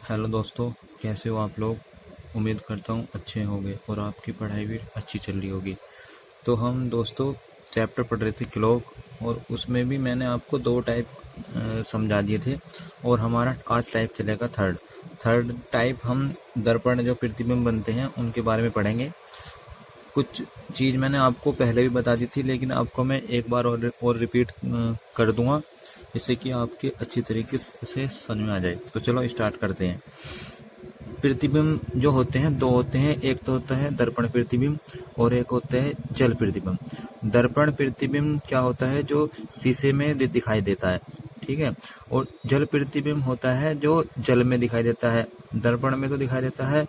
Hello दोस्तों, कैसे हो आप लोग। उम्मीद करता हूँ अच्छे होंगे और आपकी पढ़ाई भी अच्छी चल रही होगी। तो हम दोस्तों चैप्टर पढ़ रहे थे क्लॉक, और उसमें भी मैंने आपको दो टाइप समझा दिए थे। और हमारा आज टाइप चलेगा थर्ड टाइप। हम दर्पण जो प्रतिबिंब बनते हैं उनके बारे में पढ़ेंगे। कुछ चीज़ मैंने आपको पहले भी बता दी थी, लेकिन आपको मैं एक बार और रिपीट कर दूंगा, जिससे कि आपके अच्छी तरीके से समझ में आ जाए। तो चलो स्टार्ट करते हैं। प्रतिबिंब जो होते हैं दो होते हैं, एक तो होता है दर्पण प्रतिबिंब और एक होता है जल प्रतिबिंब। दर्पण प्रतिबिंब क्या होता है, जो शीशे में दिखाई देता है, ठीक है। और जल प्रतिबिंब होता है जो जल में दिखाई देता है। दर्पण में तो दिखाई देता है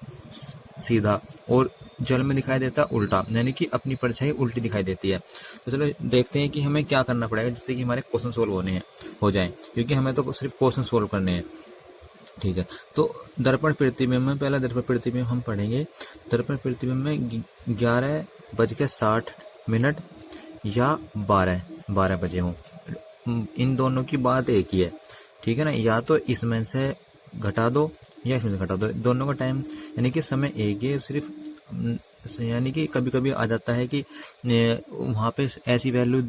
सीधा, और जल में दिखाई देता है उल्टा, यानी कि अपनी परछाई उल्टी दिखाई देती है। तो चलो देखते हैं कि हमें क्या करना पड़ेगा जिससे कि हमारे क्वेश्चन सोल्व हो जाए, क्योंकि हमें तो सिर्फ क्वेश्चन सोल्व करने हैं, ठीक है। तो दर्पण प्रतिबिंब में पहला दर्पण प्रतिबिंब हम पढ़ेंगे। दर्पण प्रतिबिंब में 11:60 या 12 बजे हों, इन दोनों की बात एक ही है, ठीक है ना। या तो इसमें से घटा दो या इसमें से घटा दो, दोनों का टाइम यानी कि समय एक ही है। सिर्फ यानी कि कभी कभी आ जाता है कि वहाँ पे ऐसी वैल्यू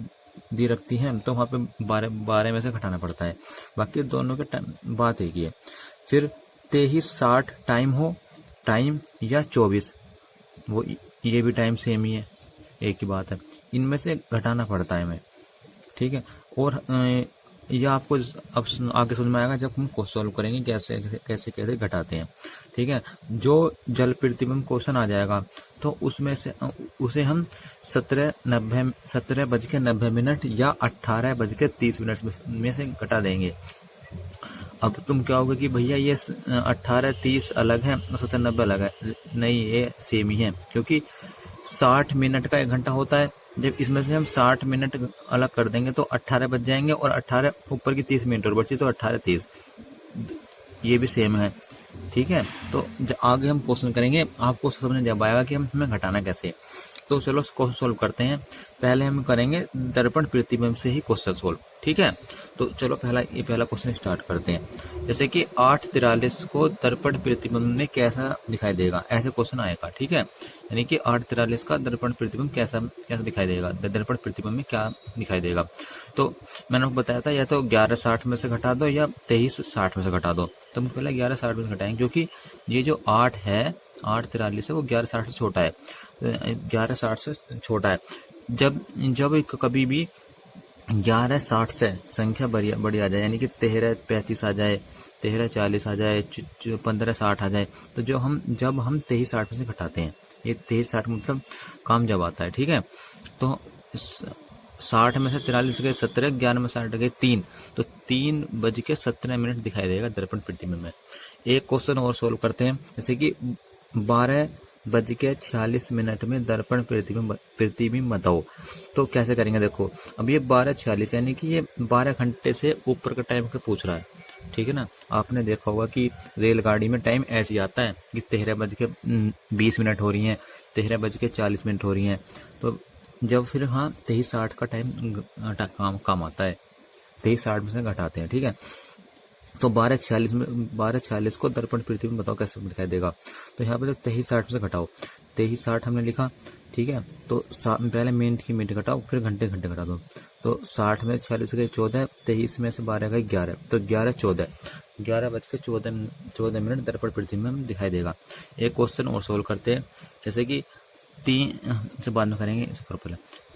दी रखती है तो वहाँ पे 12 में से घटाना पड़ता है। बाकी दोनों के टाइम बात एक ही है। फिर 23:60 टाइम या 24, वो ये भी टाइम सेम ही है, एक ही बात है। इनमें से घटाना पड़ता है हमें, ठीक है। और यह आपको अब आगे समझ में आएगा जब हम क्वेश्चन सॉल्व करेंगे कैसे कैसे कैसे घटाते हैं, ठीक है। जो जल प्रतिबिंब क्वेश्चन आ जाएगा तो उसमें से उसे हम 17:90 या 18:30 में से घटा देंगे। अब तुम क्या होगा कि भैया ये 18:30 अलग है और 17:90 अलग है। नहीं, ये सेम ही है, क्योंकि 60 मिनट का 1 घंटा होता है। जब इसमें से हम 60 मिनट अलग कर देंगे तो 18 बच जाएंगे, और 18 ऊपर की 30 मिनट और बची तो 18:30, ये भी सेम है, ठीक है। तो आगे हम क्वेश्चन करेंगे, आपको समझ जब आएगा कि हमें घटाना कैसे। तो चलो क्वेश्चन सोल्व करते हैं। पहले हम करेंगे दर्पण प्रतिबिंब से ही क्वेश्चन सोल्व, ठीक है। तो चलो पहला क्वेश्चन स्टार्ट करते हैं। जैसे कि 8:43 को दर्पण प्रतिबिंब में कैसा दिखाई देगा, ऐसे क्वेश्चन आएगा, ठीक है। यानी कि 8:43 का दर्पण प्रतिबिंब कैसा कैसा दिखाई देगा, दर्पण प्रतिबिंब में क्या दिखाई देगा। तो मैंने आपको बताया था या तो 11:60 में से घटा दो या 23:60 में से घटा दो। तो हम पहले 11:60 में से घटाएंगे, क्योंकि ये जो 8:43 है वो 11:60 से छोटा है, 11:60 से छोटा है। जब जब कभी भी 11:60 से संख्या बड़ी आ जाए, यानी कि 13:35 आ जाए, 13:40 आ जाए, 15:60 आ जाए, तो जब हम 23:60 में से घटाते हैं, ये 23:60 मतलब काम जब आता है, ठीक है। तो 60 में से 43 गए 17, 11 में से 8 गए 3, तो 3:17 दिखाई देगा दर्पण प्रतिबिंब में। एक क्वेश्चन और सोल्व करते हैं। जैसे कि 12:46 में दर्पण प्रतिबिंब बताओ। तो कैसे करेंगे, देखो अब ये 12:46 यानी कि ये 12 घंटे से ऊपर का टाइम का पूछ रहा है, ठीक है ना। आपने देखा होगा कि रेलगाड़ी में टाइम ऐसे ही आता है कि 13:20 हो रही हैं, 13:40 हो रही हैं। तो जब फिर 23:60 का टाइम काम आता है, 23:60 में से घटाते हैं, ठीक है। तो 12:46 को दर्पण प्रतिबिंब बताओ कैसे दिखाई देगा। तो यहाँ पे 23:60 में से घटाओ, 23:60 हमने लिखा, ठीक है। तो पहले मिनट की मिनट घटाओ, फिर घंटे घटा दो। तो 60 में 46 गए 14, 23 में से 12 गए 11, तो 11:14 दर्पण प्रतिबिंब दिखाई देगा। एक क्वेश्चन और सोल्व करते हैं। जैसे कि 3 से बाद में करेंगे,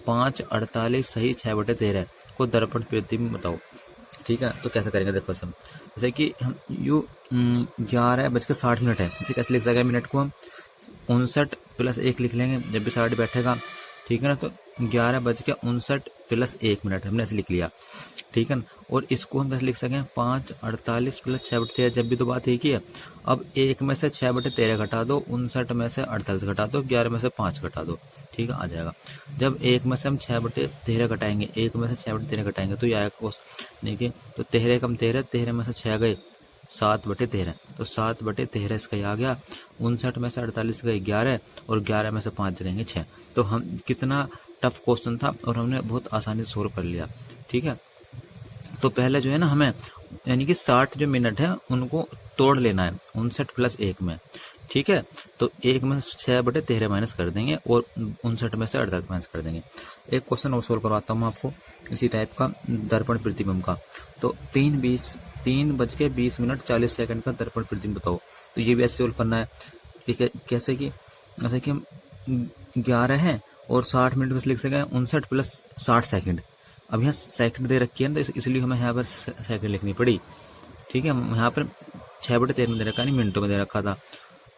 5:48 सही 6/13 को दर्पण प्रतिबिंब बताओ, ठीक है। तो कैसे करेंगे, देखो सब। जैसे कि हम 11:60 है, इसे कैसे लिख सकेंगे मिनट को हम 59 + 1 लिख लेंगे, जब भी 60 बैठेगा, ठीक है ना। तो 11:59 + 1 मिनट हमने ऐसे लिख लिया, ठीक है ना। और इसको हम कैसे लिख सकें 5:48 + 6/13, जब भी तो बात एक ही है। अब 1 में से 6/13 घटा दो, 59 में से 48 घटा दो, 11 में से 5 घटा दो, ठीक है, आ जाएगा। जब 1 में से हम 6/13 घटाएंगे, 1 में से 6/13 घटाएंगे तो ये आएगा, देखिए, तो 13 कम 13, 13 में से 6 गए 7/13, तो 7/13 इसका ही आ गया। 59 में से 48 गए 11, और 11 में से 5 जाएंगे 6। तो हम कितना टफ क्वेश्चन था और हमने बहुत आसानी से सोल्व कर लिया, ठीक है। तो पहले जो है ना, हमें यानी कि 60 जो मिनट है उनको तोड़ लेना है 59 प्लस 1 में, ठीक है। तो 1 में 6/13 माइनस कर देंगे और 59 में से 48 माइनस कर देंगे। एक क्वेश्चन और सोल्व करवाता हूँ आपको इसी टाइप का, दर्पण प्रतिबिंब का। तो 3:20 40 सेकंड का दर्पण प्रतिबिंब बताओ। तो ये भी ऐसे सोल्व करना है, ठीक है। कैसे कि जैसे कि हम 11 है और 60 मिनट में से लिख सकें 59 प्लस 60 सेकंड। अब यहाँ सेकंड दे रखी है ना, तो इसलिए हमें यहाँ पर सेकंड लिखनी पड़ी, ठीक है। यहाँ पर 6/13 में दे रखा, नहीं मिनटों में दे रखा था,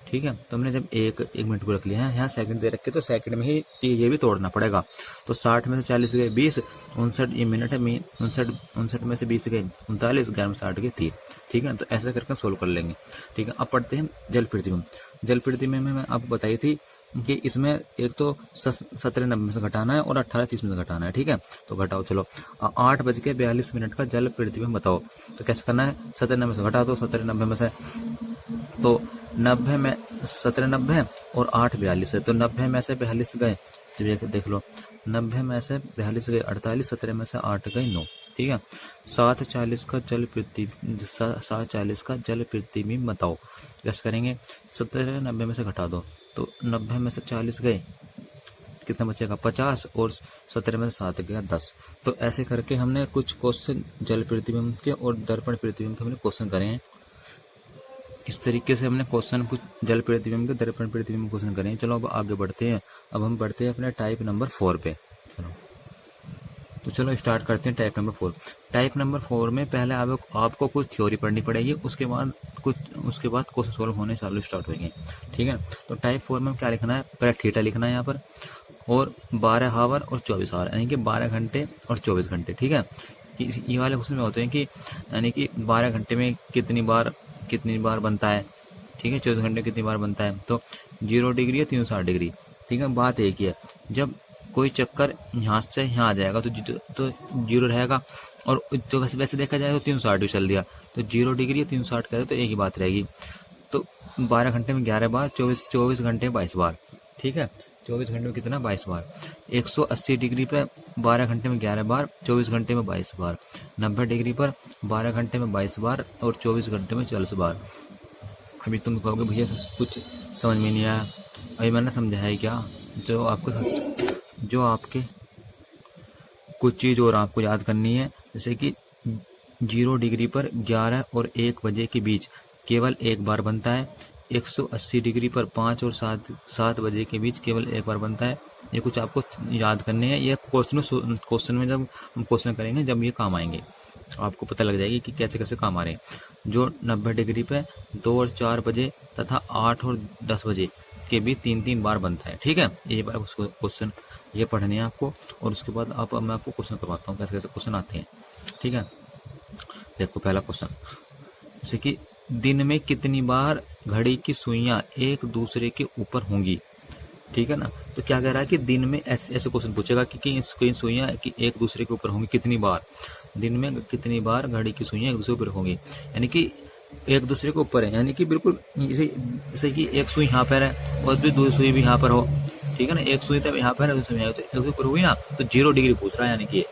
ठीक है। तो हमने जब एक मिनट को रख लिया है, यहाँ सेकंड दे रखे तो सेकंड में ही ये भी तोड़ना पड़ेगा। तो 60 में से 40 गए 20, 59 ये मिनट है, 59 में से 20 गए 39, 11 में से 8 गए 3, ठीक है। तो ऐसा करके हम सोल्व कर लेंगे, ठीक है। अब पढ़ते हैं जल प्रतिबिंब। जल प्रतिबिंब में मैं आपको बताई थी कि इसमें एक तो 17:90 में से घटाना है और 18:30 में से घटाना है, ठीक है। तो घटाओ, चलो 8:42 का जल प्रतिबिंब बताओ। तो कैसे करना है, 17:90 से घटा दो 17:90 में से, तो 90 में 17:90 है और 8:42 है, तो 90 में से 42 गए, तो देख लो 90 में से 42 गए 48, 17 में से 8 गए 9, ठीक है। 7:40 का जल प्रतिबिंब बताओ। कैसे करेंगे, 17:90 में से घटा दो, तो 90 में से 40 गए, कितना बचेगा 50 और 17 में से 7 गया 10। तो ऐसे करके हमने कुछ क्वेश्चन जल प्रतिबिंब के और दर्पण प्रतिबिंब के हमने क्वेश्चन करे हैं। इस तरीके से हमने क्वेश्चन कुछ जल प्रतिबिंब के दर्पण प्रतिबिंब क्वेश्चन करें। चलो अब आगे बढ़ते हैं। अब हम बढ़ते हैं अपने टाइप नंबर 4 पे। चलो स्टार्ट करते हैं टाइप नंबर 4। टाइप नंबर 4 में पहले आपको कुछ थ्योरी पढ़नी पड़ेगी, उसके बाद क्वेश्चन सोल्व होने चालू स्टार्ट होंगे, ठीक है। तो टाइप 4 में क्या लिखना है, पहले थीटा लिखना है यहाँ पर, और 12 आवर और 24 आवर, यानी कि 12 घंटे और 24 घंटे, ठीक है। ये वाले क्वेश्चन में होते हैं कि यानी कि 12 घंटे में कितनी बार बनता है, ठीक है। 24 घंटे कितनी बार बनता है, तो 0 डिग्री या 360 डिग्री, ठीक है। बात एक ही है, जब कोई चक्कर यहाँ से यहाँ आ जाएगा तो 0 रहेगा, और तो वैसे देखा जाए तो 360 भी चल दिया, तो 0 डिग्री या 360 कहते तो एक ही बात रहेगी। तो 12 घंटे में 11 बार, 24 घंटे में 22 बार, ठीक है। 24 घंटे में कितना 22 बार। 180 डिग्री पर 12 घंटे में 11 बार, 24 घंटे में 22 बार। 90 डिग्री पर 12 घंटे में 22 बार और 24 घंटे में 40 बार। अभी तुम कहोगे भैया कुछ समझ में नहीं आया, अभी मैंने समझाया है क्या, जो आपके कुछ चीज़ और आपको याद करनी है, जैसे कि 0 डिग्री पर 11 और 1 बजे के बीच केवल एक बार बनता है। 180 डिग्री पर 5 और 7 बजे के बीच केवल एक बार बनता है। ये कुछ आपको याद करने हैं, ये क्वेश्चन में जब हम क्वेश्चन करेंगे जब ये काम आएंगे आपको पता लग जाएगी कि कैसे कैसे काम आ रहे हैं। जो 90 डिग्री पे 2 और 4 बजे तथा 8 और 10 बजे के भी 3 बार बनता है, ठीक है। ये बार उसको क्वेश्चन ये पढ़ने हैं आपको, और उसके बाद मैं आपको क्वेश्चन करवाता हूँ कैसे कैसे क्वेश्चन आते हैं, ठीक है। देखो पहला क्वेश्चन, जैसे कि दिन में कितनी बार घड़ी की सुइयां एक दूसरे के ऊपर होंगी, ठीक है ना। तो क्या कह रहा है कि दिन में ऐसे क्वेश्चन पूछेगा कि सुइयां एक दूसरे के ऊपर होंगी कितनी बार, दिन में कितनी बार घड़ी की सुइयां एक दूसरे के ऊपर होंगी, यानी कि एक दूसरे के ऊपर है, यानी कि बिल्कुल जैसे कि एक सुई यहाँ पर है और दूसरी सुई भी यहाँ पर हो, ठीक है ना। एक सुई तब यहाँ पर है, दूसरी एक दूसरे ऊपर हुई ना, तो 0 डिग्री पूछ रहा है, यानी कि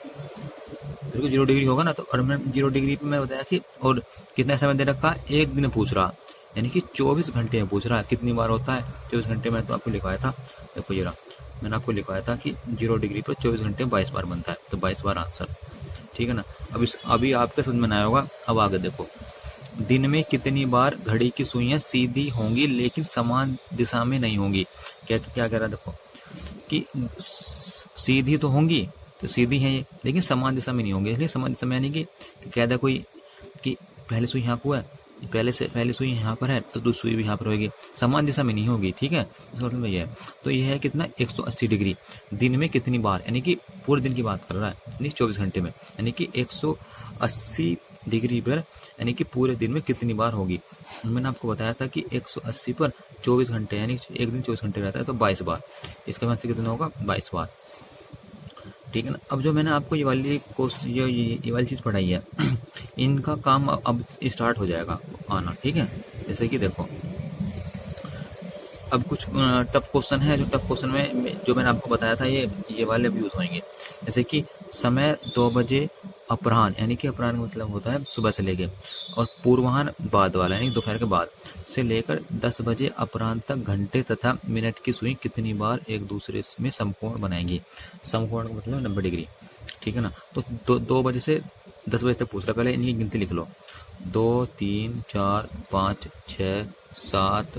बिल्कुल 0 डिग्री होगा ना। तो और मैं 0 डिग्री पे मैं बताया कि और कितना समय दे रखा, एक दिन पूछ रहा, यानी कि 24 घंटे में पूछ रहा है कितनी बार होता है 24 घंटे में। तो आपको लिखवाया था, देखो ये रहा, मैंने आपको लिखवाया था कि 0 डिग्री पर 24 घंटे में 22 बार बनता है, तो 22 बार आंसर, ठीक है ना। अभी आपके समझ में आया होगा। अब आगे देखो, दिन में कितनी बार घड़ी की सुइयां सीधी होंगी लेकिन समान दिशा में नहीं होंगी। क्या कह रहा है, देखो कि सीधी तो होंगी, तो सीधी है ये, लेकिन समान दिशा में नहीं होंगे। इसलिए समान दिशा में यानी कि कह दे कोई कि पहले सुई यहाँ को है, पहले सुई यहाँ पर है तो दूसरी सुई भी यहाँ पर होगी, समान दिशा में नहीं होगी, ठीक है। इसका मतलब ये है। तो ये है कितना 180 डिग्री, दिन में कितनी बार, यानी कि पूरे दिन की बात कर रहा है, यानी 24 घंटे में, यानी कि 180 डिग्री पर यानी कि पूरे दिन में कितनी बार होगी। मैंने आपको बताया था कि 180 पर 24 घंटे यानी एक दिन 24 घंटे रहता है, तो 22 बार, इसका मतलब कितना होगा 22 बार, ठीक है ना। अब जो मैंने आपको ये वाली चीज़ पढ़ाई है इनका काम अब स्टार्ट हो जाएगा आना, ठीक है। जैसे कि देखो अब कुछ टफ क्वेश्चन है, जो टफ क्वेश्चन में जो मैंने आपको बताया था ये वाले भी यूज होंगे। जैसे कि समय 2 बजे अपराह्न यानी कि अपराह्न का मतलब होता है सुबह से लेके, और पूर्वाह्न बाद वाला यानी दोपहर के बाद से लेकर 10 बजे अपराह्न तक घंटे तथा मिनट की सुई कितनी बार एक दूसरे में समकोण बनाएंगी। समकोण का मतलब 90 डिग्री, ठीक है ना। तो 2 बजे से 10 बजे तक पूछ रहा, पहले इनकी गिनती लिख लो। 2 3 4 5 6 7,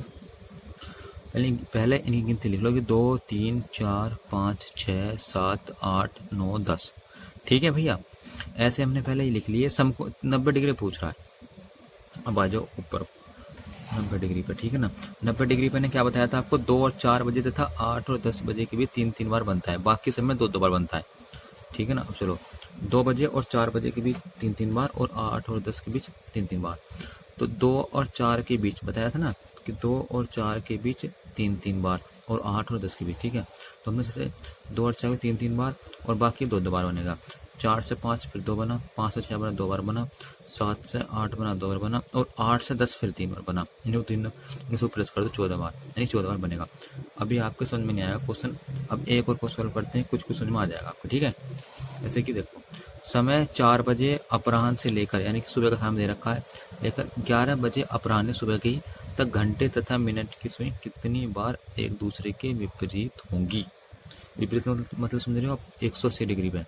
पहले इनकी गिनती लिख लो कि 2 3 4 5 6 7 8 9 10, ठीक है भैया। ऐसे हमने पहले ही लिख लिए। समको 90 डिग्री पूछ रहा है। अब आ जाओ ऊपर 90 डिग्री पे, ठीक है ना। 90 डिग्री पे ने क्या बताया था आपको, 2 और 4 बजे तथा 8 और 10 बजे के भी 3-3 बार बनता है, बाकी समय 2-2 बार बनता है, ठीक है ना। अब चलो 2 बजे और 4 बजे के बीच 3-3 बार और 8 और 10 के बीच 3-3 बार। तो 2 और 4 के बीच बताया था ना कि 2 और 4 के बीच 3-3 बार और 8 और 10 के बीच, ठीक है। तो हमने जैसे 2 और 4 में 3-3 बार और बाकी 2-2 बार बनेगा। 4 से 5 फिर 2 बना, 5 से 6 बना 2 बार बना, 7 से 8 बना 2 बार बना, और 8 से 10 फिर 3 बार बना। इन तीनों प्रेस कर दो 14 बार, यानी 14 बार बनेगा। अभी आपके समझ में नहीं आएगा क्वेश्चन, अब एक और क्वेश्चन सॉल्व करते हैं, कुछ कुछ समझ में आ जाएगा आपको, ठीक है। जैसे कि देखो, समय 4 बजे अपराह्न से लेकर यानी कि सुबह का समय दे रखा है, लेकर 11 बजे अपराह्न सुबह की तक घंटे तथा मिनट की सुई कितनी बार एक दूसरे के विपरीत होंगी। विपरीत मतलब समझ रहे हो आप, 180 डिग्री पे।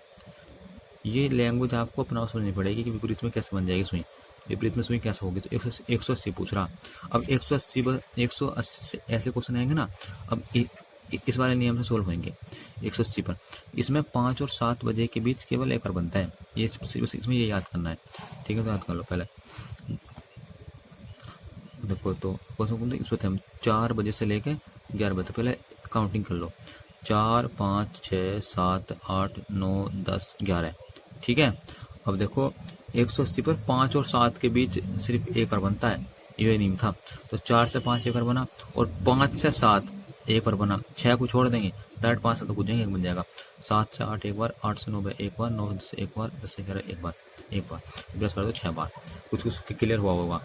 ये लैंग्वेज आपको अपना समझनी पड़ेगी कि विपरीत में कैसे बन जाएगी सुई, विपरीत में सुई कैसे होगी। तो 180 पूछ रहा। अब 180 से ऐसे क्वेश्चन आएंगे ना। अब इस वाले नियम से सोल्व होंगे 180 पर। इसमें 5 और 7 बजे के बीच केवल एक बार बनता है, ये इसमें ये याद करना है, ठीक है। तो याद कर लो पहले देखो, तो क्वेश्चन इस पर हम 4 बजे से लेके 11 बजे, पहले काउंटिंग कर लो। 4 5 6 7 8 9 10 11, ठीक है। अब देखो 180 पर 5 और 7 के बीच सिर्फ एक बार बनता है, ये नियम था। तो 4 से 5 एक बार बना, और 5 से 7 एक बार बना, 6 को छोड़ देंगे, डायरेक्ट 5 से तो पूछेंगे, एक बन जाएगा। 7 से 8 एक बार, 8 से 9 एक बार, 9 से 1 बार, 10 से 11 एक बार, प्लस कर दो 6 बार। कुछ क्लियर हुआ होगा।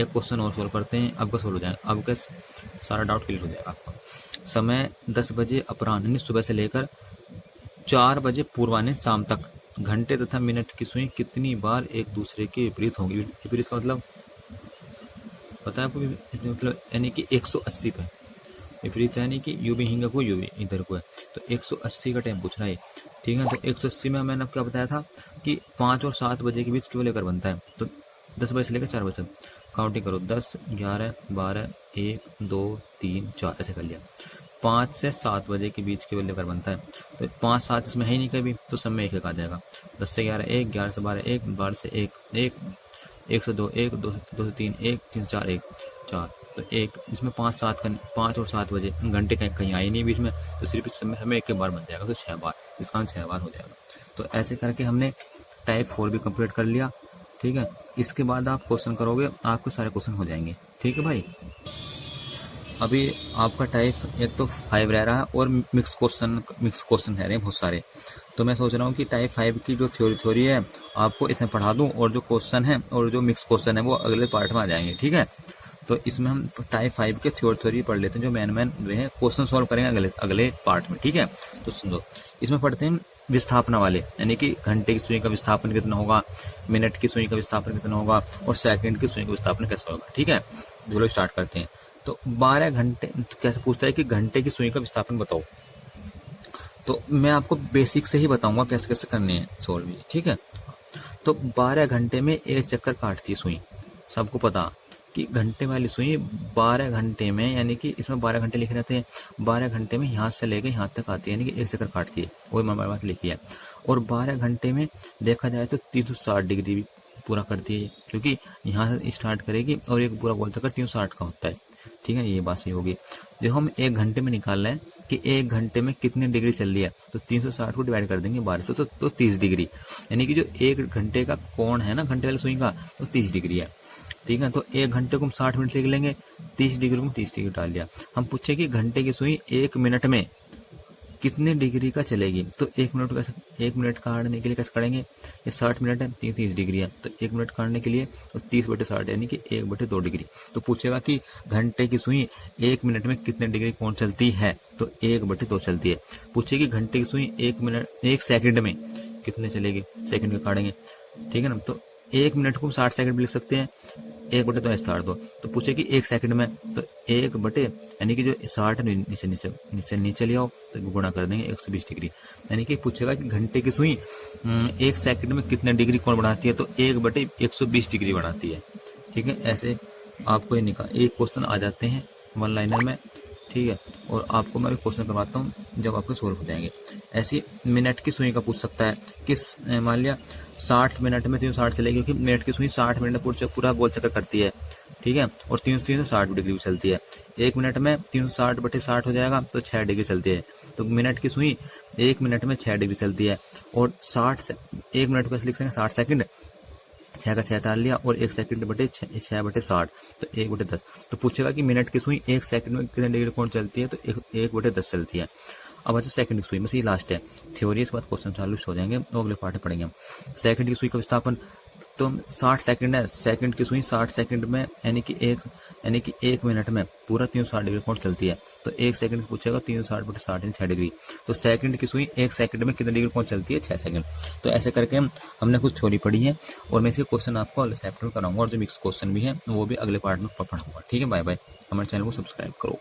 एक क्वेश्चन और सोल्व करते हैं, आपका सोल्व हो जाएगा, आपका सारा डाउट क्लियर हो जाएगा आपका। समय 10 बजे अपराह्न सुबह से लेकर 4 बजे पूर्वाह्न शाम तक घंटे तथा मिनट की सुई कितनी बार एक दूसरे के विपरीत होंगी। विपरीत का मतलब पता है आपको, मतलब यानी कि 180 पे विपरीत, यानी कि यू भी हिंगा को यू भी इधर को है, तो 180 का टाइम पूछ रहा है, ठीक है। तो 180 में मैंने आपको बताया था कि 5 और 7 बजे के बीच केवल लेकर बनता है। तो 10 बजे से लेकर 4 बजे तक काउंटिंग करो, 10 11 12 1 2 3 4 ऐसे कर लिया। 5 से 7 बजे के बीच केवल लेकर बनता है, तो 5 7 इसमें है ही नहीं कभी, तो सब में एक आ जाएगा। 10 से 11 1, 11 से 12 1, 12 से 1 1 से 2 1, 2 से 3 1, 3 से 4 1 4, तो एक इसमें 5 और 7 बजे घंटे कहीं आई नहीं बीच में, तो सिर्फ इस समय हमें एक के बार बन जाएगा, तो 6 बार, इसका 6 बार हो जाएगा। तो ऐसे करके हमने टाइप 4 भी कंप्लीट कर लिया, ठीक है। इसके बाद आप क्वेश्चन करोगे, आपके सारे क्वेश्चन हो जाएंगे, ठीक है भाई। अभी आपका टाइप एक तो 5 रह रहा है और मिक्स क्वेश्चन रह रहे हैं बहुत सारे। तो मैं सोच रहा हूँ कि टाइप 5 की जो थ्योरी है आपको इसमें पढ़ा दूं, और जो क्वेश्चन है और जो मिक्स क्वेश्चन है वो अगले पार्ट में आ जाएंगे, ठीक है। तो इसमें हम टाइप 5 के थ्योरी पढ़ लेते हैं, जो मेन जो है क्वेश्चन सॉल्व करेंगे अगले पार्ट में, ठीक है। तो सुनो, इसमें पढ़ते हैं विस्थापना वाले, यानी कि घंटे की सुई का विस्थापन कितना होगा, मिनट की सुई का विस्थापन कितना होगा, और सेकंड की सुई का विस्थापन कैसा होगा, ठीक है। चलो स्टार्ट करते हैं। तो 12 घंटे कैसे पूछता है कि घंटे की सुई का विस्थापन बताओ। तो मैं आपको बेसिक से ही बताऊंगा कैसे कैसे करने हैं सॉल्व, ठीक है। तो 12 घंटे में एक चक्कर काटती है सुई, सबको पता कि घंटे वाली सुई 12 घंटे में, यानी कि इसमें 12 घंटे लिखे रहते हैं, 12 घंटे में यहाँ से लेकर यहाँ तक आती है, यानी कि एक चक्कर काटती है, वही मैंने बात लिखी है। और 12 घंटे में देखा जाए तो 360 डिग्री भी पूरा करती है, क्योंकि यहाँ से स्टार्ट करेगी और एक पूरा गोल चक्कर 360 का होता है, ठीक है। ये बात सही होगी। जो हम 1 घंटे में निकाल रहे हैं कि 1 घंटे में कितनी डिग्री चल रही है, तो 360 को डिवाइड कर देंगे 12 से, तो 30 डिग्री, यानी कि जो 1 घंटे का कोण है ना घंटे वाली सुई का, तो 30 डिग्री है, ठीक है। तो 1 घंटे को हम 60 मिनट लिख लेंगे, 30 डिग्री को 30 डिग्री डाल लिया। हम पूछे कि घंटे की सुई 1 मिनट में कितने डिग्री का चलेगी, तो 1 मिनट काटने के लिए कैसे करेंगे, ये 60 मिनट है, 30 डिग्री है, तो 1 मिनट काटने के लिए तो 30/60 यानी कि 1/2 डिग्री। तो पूछेगा कि घंटे की सुई 1 मिनट में कितने डिग्री कोण चलती है, तो 1/2 चलती है। पूछेगी घंटे की सुई 1 सेकंड में कितने चलेगी, सेकंड में काटेंगे, ठीक है ना। तो 1 मिनट को 60 सेकंड भी लिख सकते हैं, 1 बटे तो स्टार दो, तो पूछे कि 1 सेकंड में, तो 1 बटे यानी कि जो 60 नीचे नीचे नीचे नीचे ले आओ तो गुणा कर देंगे 120 डिग्री। यानी कि पूछेगा कि घंटे की सुई 1 सेकंड में कितने डिग्री कोण बढ़ाती है, तो 1 बटे 120 डिग्री बढ़ाती है। ठीक है, ऐसे आपको ये एक क्वेश्चन आ जाते हैं 1 लाइनर में। ठीक है, और आपको मैं भी क्वेश्चन करवाता हूँ जब आपके सोल्व हो जाएंगे। ऐसी मिनट की सुई का पूछ सकता है कि मान लिया 60 मिनट में 360 चलेगी, क्योंकि मिनट की सुई 60 मिनट में पूरा गोल चक्कर करती है। ठीक है, और 360 डिग्री भी चलती है। 1 मिनट में 360 बटे 60 हो जाएगा, तो 6 डिग्री चलती है। तो मिनट की सुई 1 मिनट में 6 डिग्री चलती है। और 1 मिनट को ऐसे लिख सकते हैं 60 सेकंड, 6 का 6 तार लिया, और 1 सेकंड बटे 6 बटे 60, तो 1 बटे 10। तो पूछेगा कि मिनट की सुई 1 सेकंड में कितने डिग्री कोण चलती है, तो 1 बटे 10 चलती है। अब अच्छा सेकंड की सुई में से ये लास्ट है थ्योरी, इसके बाद क्वेश्चन चालू हो जाएंगे, तो अगले पार्ट में पढ़ेंगे हम। सेकंड की सुई का विस्थापन, तो 60 सेकंड है, सेकंड की सुई 60 सेकंड में यानी कि 1 मिनट में पूरा 360 डिग्री कोण चलती है। तो 1 सेकंड पूछेगा 360 बटे 60 यानी 6 डिग्री। तो सेकंड की सुई 1 सेकंड में कितने डिग्री कोण चलती है, 6 सेकंड। तो ऐसे करके हमने कुछ थ्योरी पढ़ी है, और मैं इसके क्वेश्चन आपको अगले चैप्टर में कराऊंगा, और जो मिक्स क्वेश्चन भी है वो भी अगले पार्ट में पढ़ाऊंगा। ठीक है, बाय बाय। हमारे चैनल को सब्सक्राइब करो।